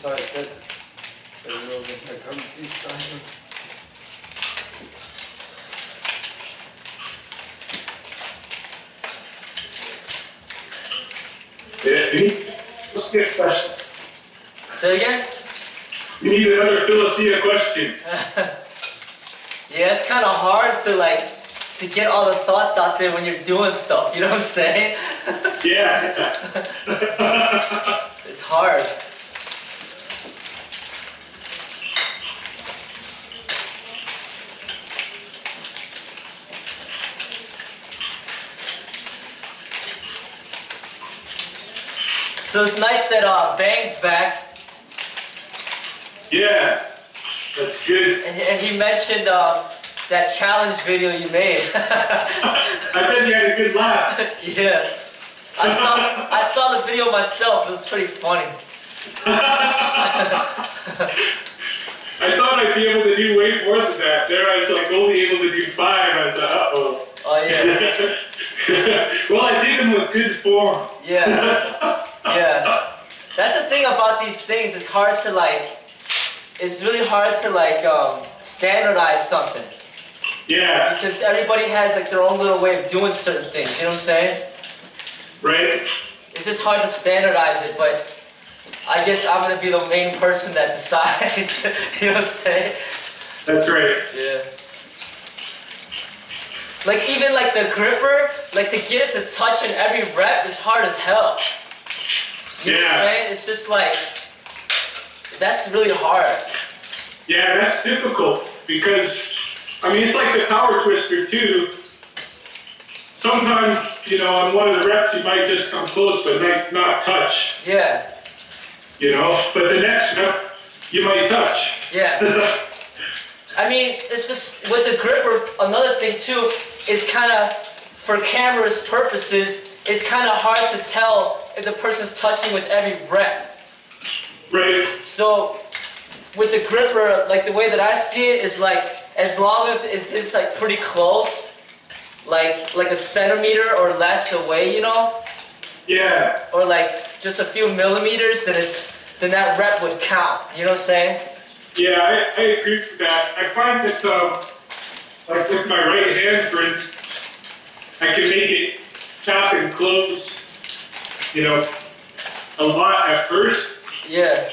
sorry, that a little bit like on this side. Let's get a question. Say again? You need another Philosia question. Yeah, it's kind of hard to get all the thoughts out there when you're doing stuff, you know what I'm saying? Yeah. It's hard. So it's nice that Bang's back. Yeah, that's good. And he mentioned that challenge video you made. I bet you had a good laugh. Yeah. I saw the video myself. It was pretty funny. I thought I'd be able to do way more than that. There I was like only able to do 5. I was like, uh-oh. Oh, yeah. Well, I did them with good form. Yeah. Yeah. That's the thing about these things. It's hard to it's really hard to standardize something. Yeah. Because everybody has their own little way of doing certain things, you know what I'm saying? Right. It's just hard to standardize it, but I guess I'm gonna be the main person that decides, you know what I'm saying? That's right. Yeah. Even the gripper, to get it to touch in every rep is hard as hell. You know what I'm saying? It's just that's really hard. Yeah, that's difficult because, I mean, it's like the power twister too. Sometimes, on one of the reps you might just come close but might not touch. Yeah. But the next rep you might touch. Yeah. I mean, it's just with the gripper, another thing too, is kind of, for camera's purposes, it's kind of hard to tell if the person's touching with every rep. Right. So, with the gripper, the way that I see it is as long as it's pretty close, like a centimeter or less away, Yeah. or just a few millimeters, then that rep would count. You know what I'm saying? Yeah, I agree with that. I find that, with my right hand, for instance, I can make it tap and close, a lot at first. Yeah.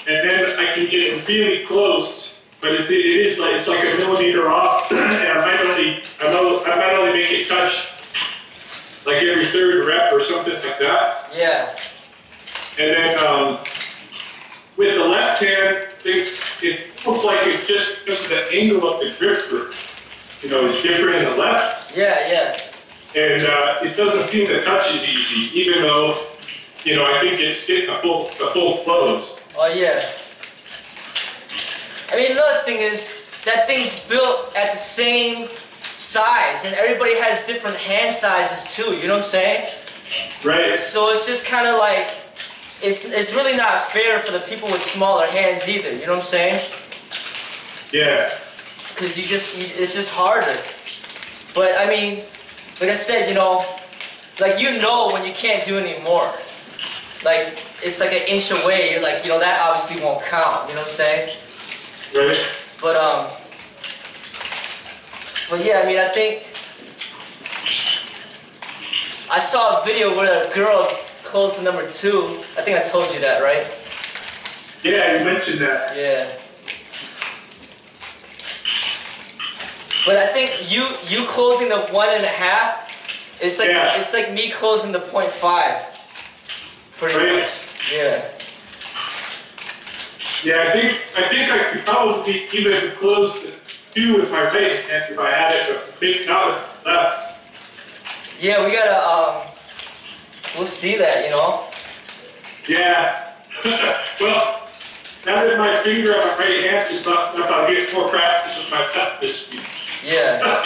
And then I can get it really close, but it is it's like a millimeter off, and I might only make it touch every 3rd rep or something like that. Yeah. And then with the left hand, it looks like it's just because of the angle of the gripper. It's different in the left. Yeah, yeah. And it doesn't seem to touch as easy, even though, I think it's getting a full close. Oh, yeah. I mean, another thing is, that thing's built at the same size, and everybody has different hand sizes too, you know what I'm saying? Right. So it's just kind of it's really not fair for the people with smaller hands either, you know what I'm saying? Yeah. Because it's just harder. But I mean, like I said, when you can't do anymore. It's an inch away, you're that obviously won't count, you know what I'm saying? Right. But yeah, I mean, I think I saw a video where a girl closed the number 2. I think I told you that, right? Yeah, you mentioned that. Yeah. But I think you closing the 1.5, it's like me closing the 0.5. Pretty much. Yeah. Yeah, I think I could probably even close the 2 with my right hand if I had it, but maybe not with my left. Yeah, we gotta we'll see that, Yeah. Well, now that my finger on my right hand is about getting more practice with my left this week. Yeah.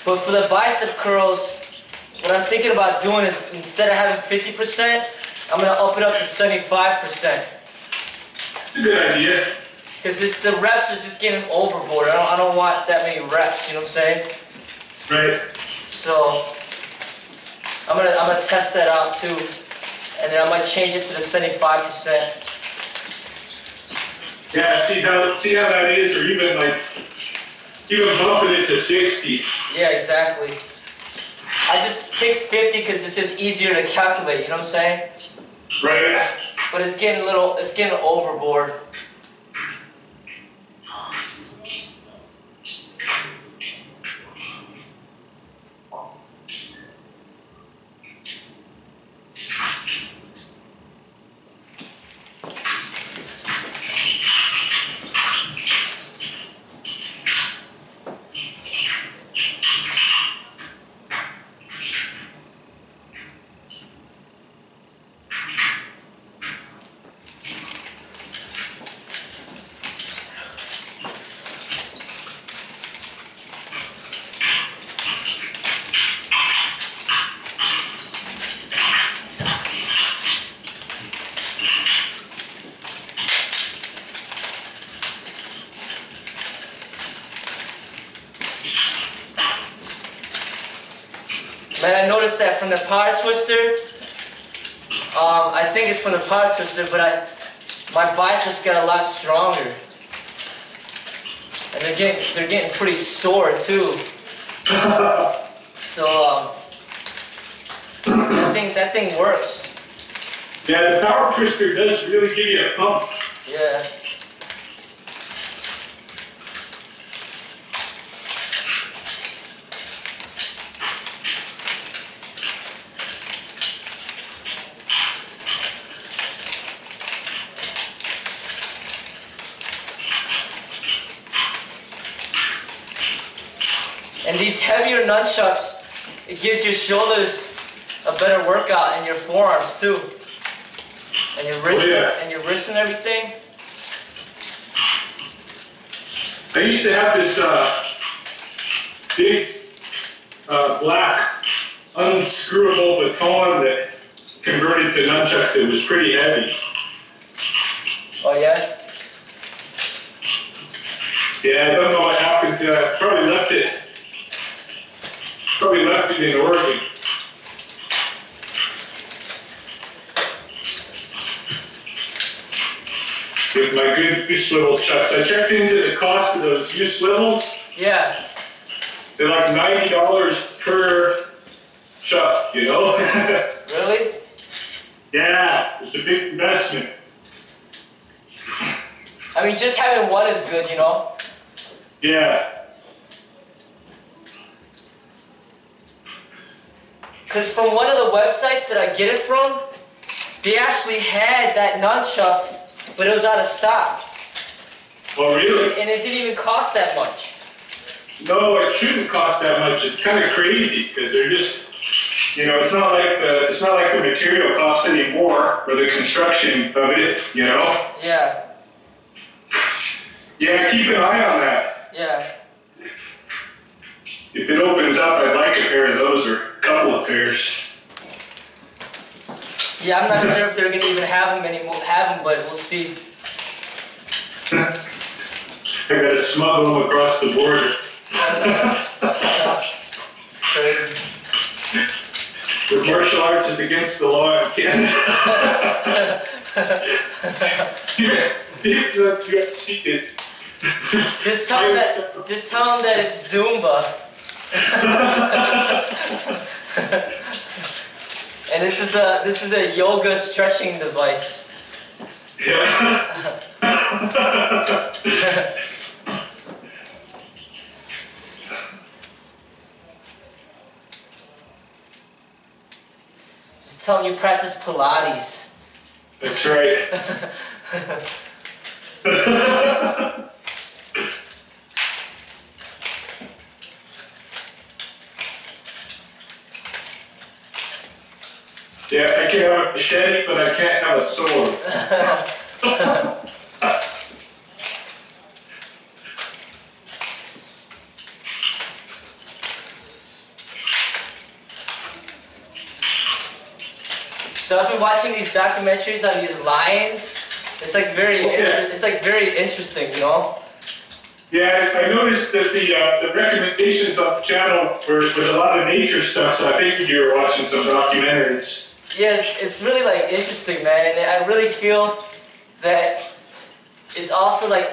But for the bicep curls, what I'm thinking about doing is instead of having 50%, I'm gonna up it up to 75%. It's a good idea. Because the reps are just getting overboard. I don't want that many reps, you know what I'm saying? Right. So I'm gonna test that out too. And then I might change it to the 75%. Yeah, see how that is, or even bumping it to 60. Yeah, exactly. I just picked 50 because it's just easier to calculate, you know what I'm saying? Right. But it's getting overboard. Man, I noticed that from the power twister. I think it's from the power twister, but my biceps got a lot stronger, and they're getting pretty sore too. So that thing works. Yeah, the power twister does really give you a pump. Yeah. And these heavier nunchucks, it gives your shoulders a better workout and your forearms too. And your wrist, and your wrists and everything. I used to have this big black unscrewable baton that converted to nunchucks that was pretty heavy. Oh yeah? Yeah, I don't know what happened to that. Probably left it in Oregon. With my good U-swivel chucks. I checked into the cost of those U-swivels. Yeah. They're like $90 per chuck, you know? Really? Yeah, it's a big investment. I mean, just having one is good, you know? Yeah. Because from one of the websites that I get it from, they actually had that nunchuck, but it was out of stock. Oh, really? And it didn't even cost that much. No, it shouldn't cost that much. It's kind of crazy because they're just, you know, it's not like the material costs anymore or the construction of it, you know? Yeah. Yeah, keep an eye on that. Yeah. If it opens up, I'd like a pair of those or a couple of pairs. Yeah, I'm not sure if they're gonna even have them, but we'll see. I gotta smuggle them across the border. It's crazy. The martial arts is against the law in Canada. You see it. Just tell them that it's Zumba. And this is a yoga stretching device. Yeah. Just tell them you practice Pilates. That's right. Yeah, I can have a machete, but I can't have a sword. So I've been watching these documentaries on these lions. It's like very interesting, you know. Yeah, I noticed that the recommendations on the channel was a lot of nature stuff, so I figured you were watching some documentaries. Yes, it's really like interesting, man, and I really feel that it's also like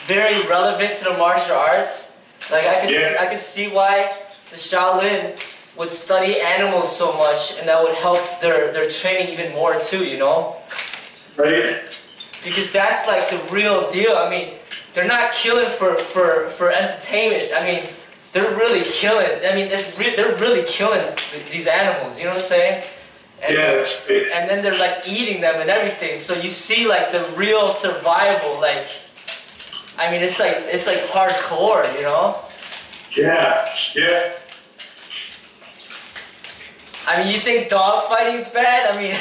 very relevant to the martial arts. Like I could see why the Shaolin would study animals so much, and that would help their training even more too, you know? Right. Because that's like the real deal. I mean, they're not killing for entertainment. I mean, they're really killing. I mean, they're really killing these animals, you know what I'm saying? And, yeah, that's great. And then they're like eating them and everything. So you see like the real survival, like, I mean, it's like hardcore, you know? Yeah, yeah. I mean, you think dog fighting's bad? I mean,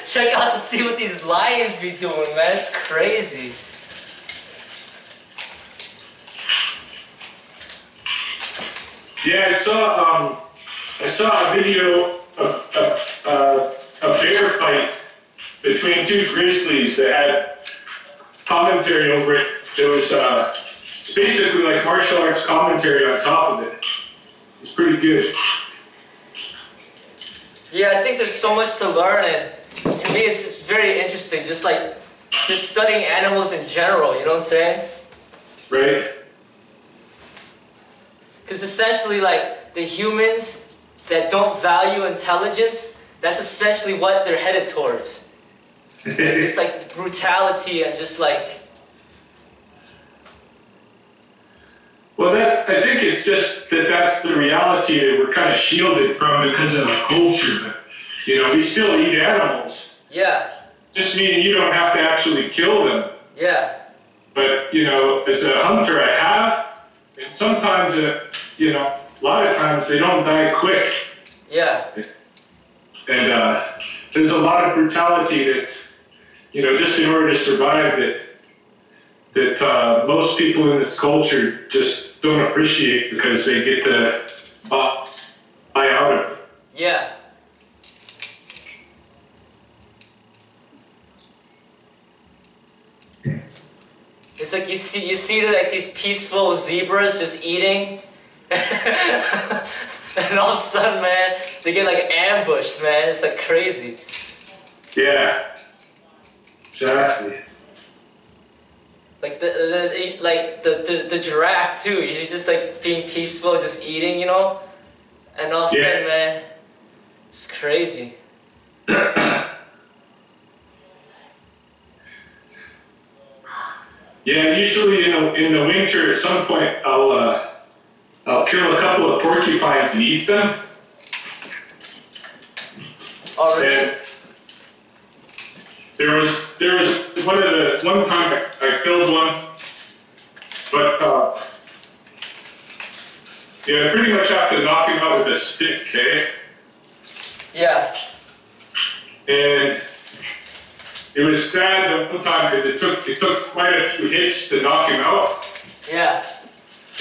check out to see what these lions be doing, man. It's crazy. Yeah, I saw a video of a bear fight between two grizzlies that had commentary over it. It was it's basically like martial arts commentary on top of it. It's pretty good. Yeah, I think there's so much to learn, and to me it's very interesting, just studying animals in general, you know what I'm saying? Right. Because essentially, like, the humans that don't value intelligence, that's essentially what they're headed towards. It's just like brutality and just like... Well, I think it's just that's the reality that we're kind of shielded from because of our culture. But, you know, we still eat animals. Yeah. Just meaning you don't have to actually kill them. Yeah. But, you know, as a hunter, I have. And sometimes, you know, a lot of times they don't die quick. Yeah. And there's a lot of brutality that, you know, just in order to survive that most people in this culture just don't appreciate because they get to buy out of it. Yeah. It's like you see like these peaceful zebras just eating, and all of a sudden, man, they get like ambushed, man. It's like crazy. Yeah. Exactly. Like the giraffe too. He's just like being peaceful, just eating, you know. And all of a sudden, man, it's crazy. Yeah, usually in the winter at some point I'll kill a couple of porcupines and eat them. Oh, really? And there was one time I killed one, but yeah, I pretty much have to knock him out with a stick, okay? Yeah. And it was sad the one time because it took quite a few hits to knock him out. Yeah.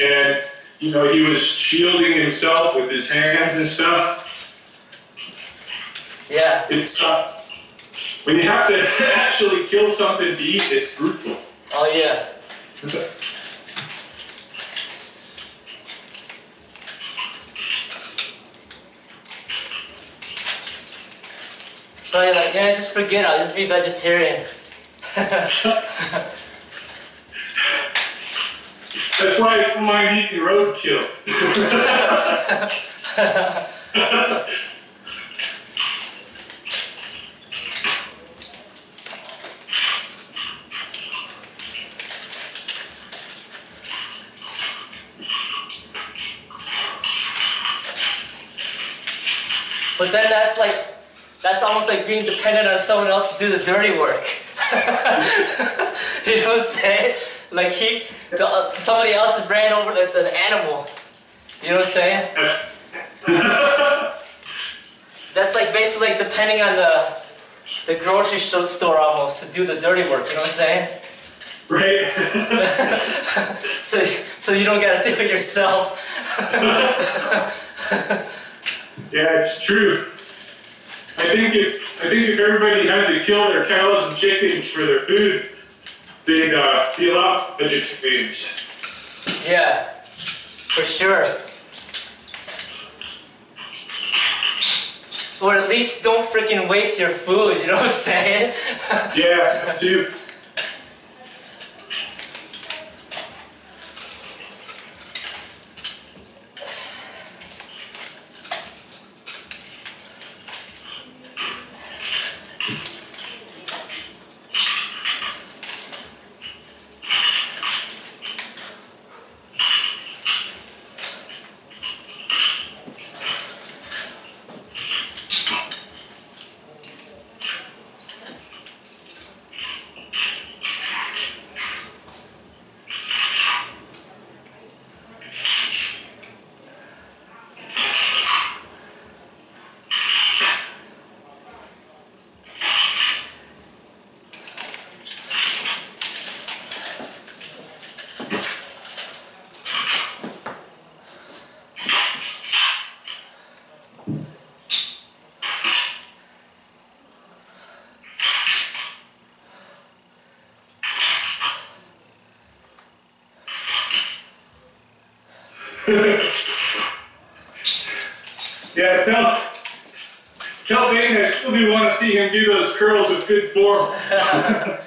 And you know, he was shielding himself with his hands and stuff. Yeah. It's when you have to actually kill something to eat, it's brutal. Oh yeah. So you're like, yeah, just forget it, I'll just be vegetarian. That's why I don't mind eating roadkill. But then that's almost like being dependent on someone else to do the dirty work. You know what I'm saying? Like somebody else ran over the animal. You know what I'm saying? like depending on the grocery store almost to do the dirty work. You know what I'm saying? Right. so you don't gotta do it yourself. Yeah, it's true. I think if everybody had to kill their cows and chickens for their food, they'd be a lot of vegetarians. Yeah, for sure. Or at least don't freaking waste your food, you know what I'm saying? Yeah, that too. Yeah, tell Dane I still do want to see him do those curls with good form. I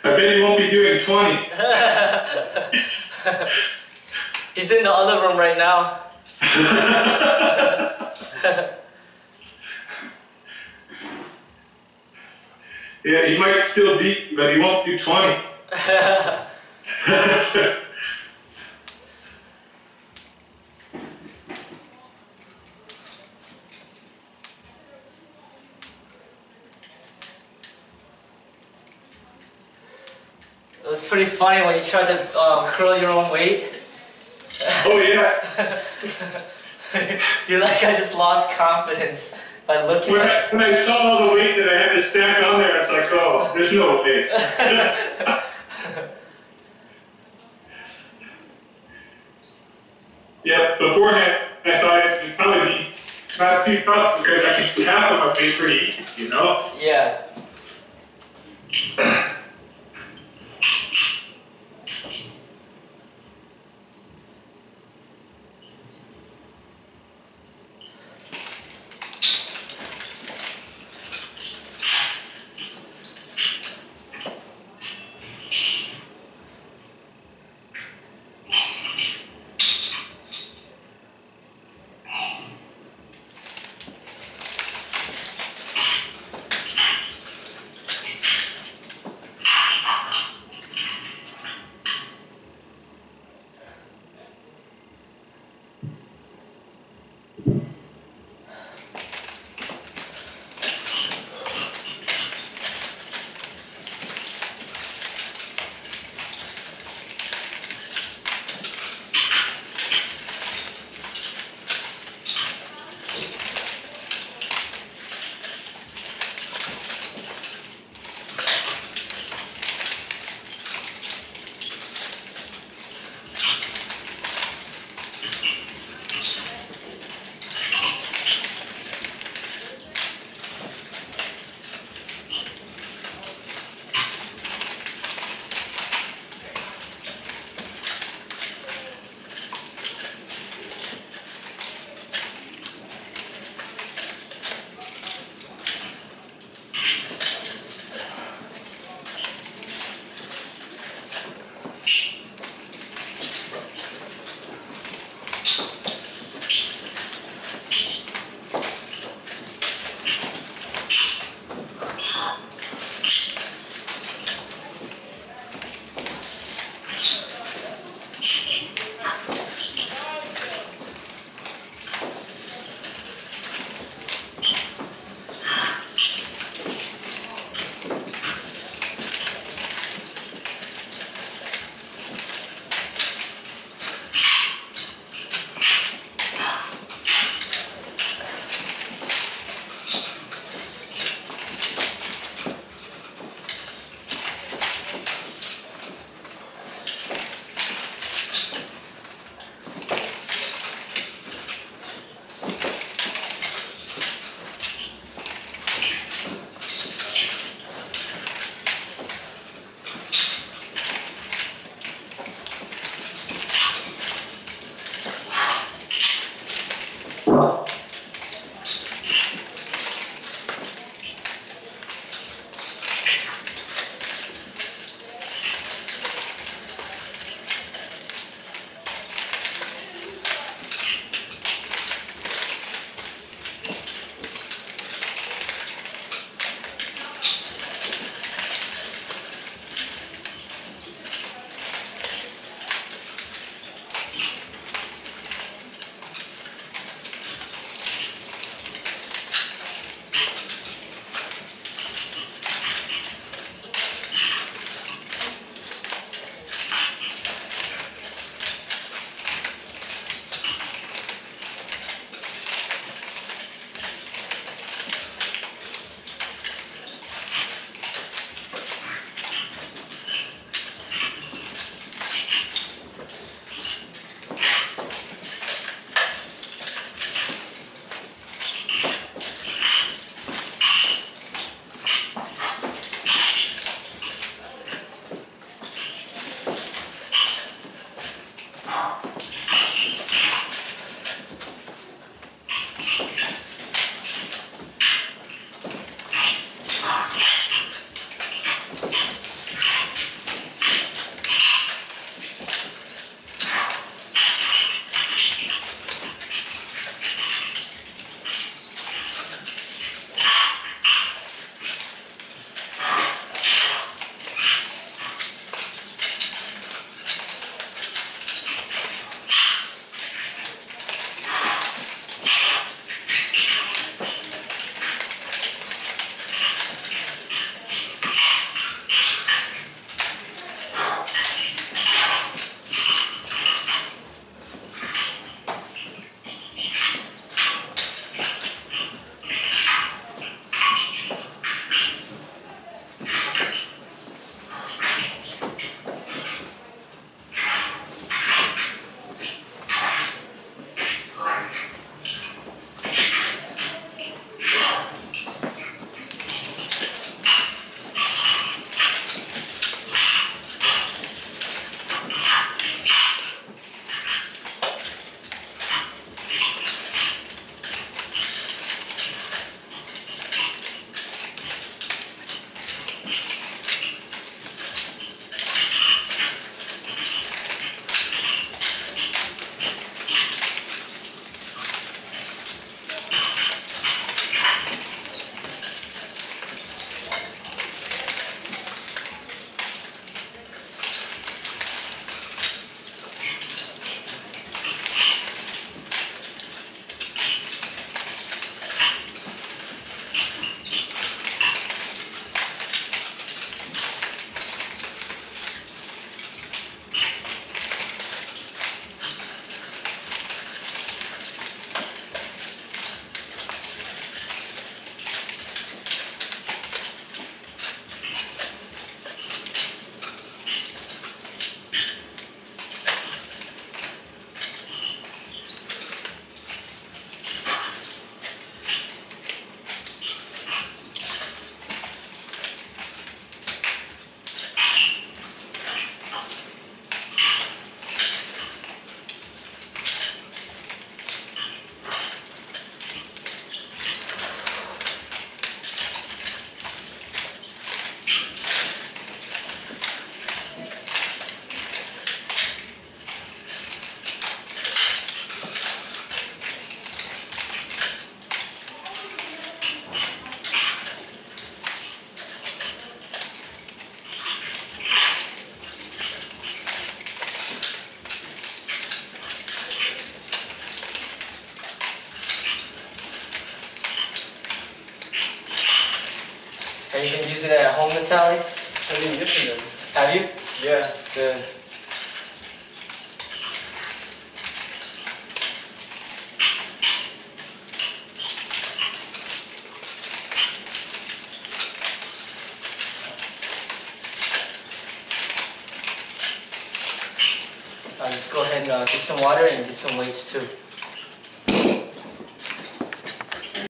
bet he won't be doing 20. He's in the other room right now. Yeah, he might still beat, but he won't do 20. It was pretty funny when you tried to curl your own weight. Oh yeah. You're like, I just lost confidence by looking When at I saw all the weight that I had to stack on there, I was like, oh, there's no way. Yeah, beforehand, I thought it'd probably be not too tough because I could do half of my weight pretty easy, you know? Yeah. Have you been using it at home, Natalie? I've been using them. Have you? Yeah, the I'll just go ahead and get some water and get some weights too.